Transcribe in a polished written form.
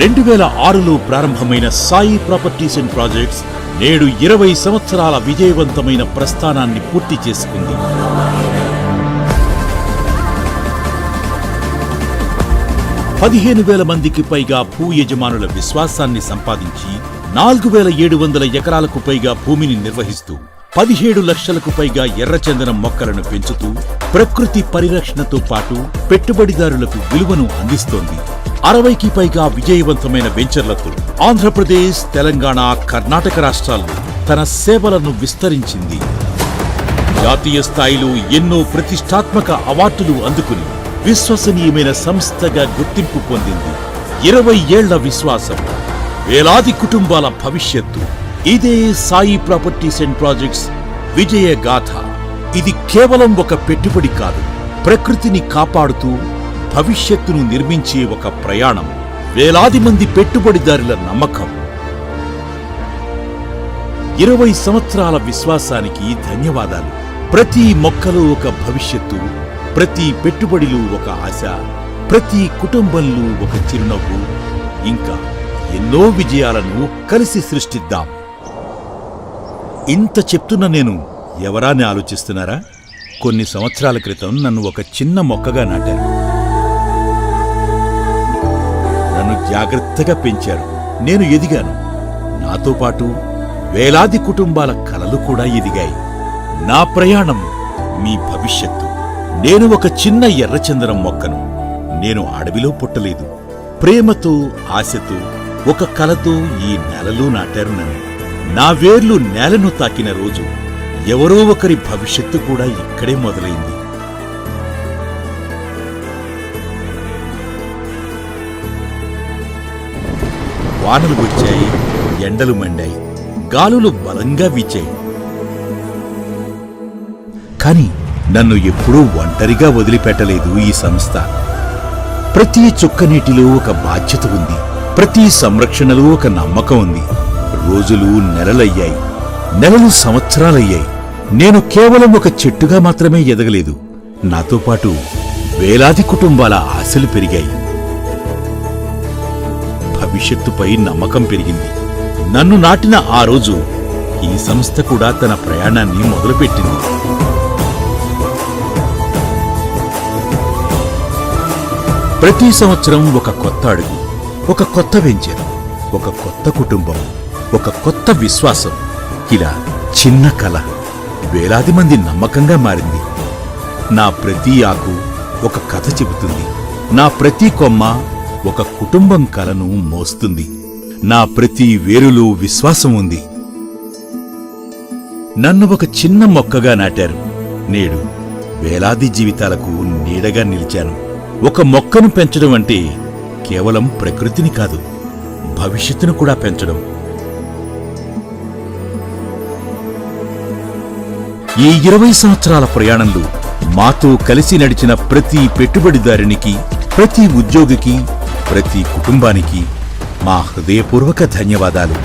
2006లో ప్రారంభమైన Sai properties and projects నేడు 20 సంవత్సరాల విజయవంతమైన ప్రస్థానాన్ని పూర్తి చేసుకుంది. 15,000 మందికి పైగా భూ యజమానుల విశ్వాసాన్ని సంపాదించి 4,700 ఎకరాలకు పైగా భూమిని నిర్వహిస్తూ 17 లక్షలకు పైగా ఎర్రచందనం మొక్కలను పెంచుతూ ప్రకృతి పరిరక్షణతో పాటు పెట్టుబడిదారులకు విలువను అందిస్తోంది. 60కి పైగా విజయవంతమైన వెంచర్లతో ఆంధ్రప్రదేశ్, తెలంగాణ, కర్ణాటక రాష్ట్రాల్లో తన సేవలను విస్తరించింది. జాతీయ స్థాయిలో ఎన్నో ప్రతిష్టాత్మక అవార్డులు అందుకుని విశ్వసనీయమైన సంస్థగా గుర్తింపు పొందింది. 20 ఏళ్ల విశ్వాసం, వేలాది కుటుంబాల భవిష్యత్తు. ఇదే సాయి ప్రాపర్టీస్ అండ్ ప్రాజెక్ట్స్ విజయ గాథ. ఇది కేవలం ఒక పెట్టుబడి కాదు, ప్రకృతిని కాపాడుతూ భవిష్యత్తును నిర్మించే ఒక ప్రయాణం. వేలాది మంది పెట్టుబడిదారుల నమ్మకం. 20 సంవత్సరాల విశ్వాసానికి ధన్యవాదాలు. ప్రతి మొక్కలో ఒక భవిష్యత్తు, ప్రతి పెట్టుబడిలో ఒక ఆశ, ప్రతి కుటుంబంలో ఒక చిరునవ్వు. ఇంకా ఎన్నో విజయాలను కలిసి సృష్టిద్దాం. ఇంత చెప్తున్న నేను ఎవరా అని ఆలోచిస్తున్నారా? కొన్ని సంవత్సరాల క్రితం నన్ను ఒక చిన్న మొక్కగా నాటారు. నన్ను జాగ్రత్తగా పెంచారు. నేను ఎదిగాను. నాతో పాటు వేలాది కుటుంబాల కలలు కూడా ఎదిగాయి. నా ప్రయాణం మీ భవిష్యత్తు. నేను ఒక చిన్న ఎర్రచందనం మొక్కను. నేను అడవిలో పుట్టలేదు. ప్రేమతో, ఆశతో, ఒక కలతో ఈ నేలలో నాటారు నన్ను. నా వేర్లు నేలను తాకిన రోజు ఎవరో ఒకరి భవిష్యత్తు కూడా ఇక్కడే మొదలైంది. వానలు వచ్చాయి, ఎండలు మండాయి, గాలులు బలంగా వీచాయి. కాని నన్ను ఎప్పుడూ ఒంటరిగా వదిలిపెట్టలేదు ఈ సంస్థ. ప్రతి చుక్క నీటిలో ఒక బాధ్యత ఉంది. ప్రతి సంరక్షణలో ఒక నమ్మకం ఉంది. రోజులు నెలలయ్యాయి, నెలలు సంవత్సరాలయ్యాయి. నేను కేవలం ఒక చెట్టుగా మాత్రమే ఎదగలేదు. నాతో పాటు వేలాది కుటుంబాల ఆశలు పెరిగాయి. భవిష్యత్తుపై నమ్మకం పెరిగింది. నన్ను నాటిన ఆ రోజు ఈ సంస్థ కూడా తన ప్రయాణాన్ని మొదలుపెట్టింది. ప్రతి సంవత్సరం ఒక కొత్త అడుగు, ఒక కొత్త వెంచర్, ఒక కొత్త కుటుంబం, ఒక కొత్త విశ్వాసం. ఇలా చిన్న కల వేలాది మంది నమ్మకంగా మారింది. నా ప్రతి ఆకు ఒక కథ చెబుతుంది. నా ప్రతి కొమ్మ ఒక కుటుంబం కలను మోస్తుంది. నా ప్రతి వేరులో విశ్వాసం ఉంది. నన్ను ఒక చిన్న మొక్కగా నాటారు. నేడు వేలాది జీవితాలకు నీడగా నిలిచాను. ఒక మొక్కను పెంచడం అంటే కేవలం ప్రకృతిని కాదు, భవిష్యత్తును కూడా పెంచడం. ఈ 20 సంవత్సరాల ప్రయాణంలో మాతో కలిసి నడిచిన ప్రతి పెట్టుబడిదారునికి, ప్రతి ఉద్యోగికి, ప్రతి కుటుంబానికి మా హృదయపూర్వక ధన్యవాదాలు.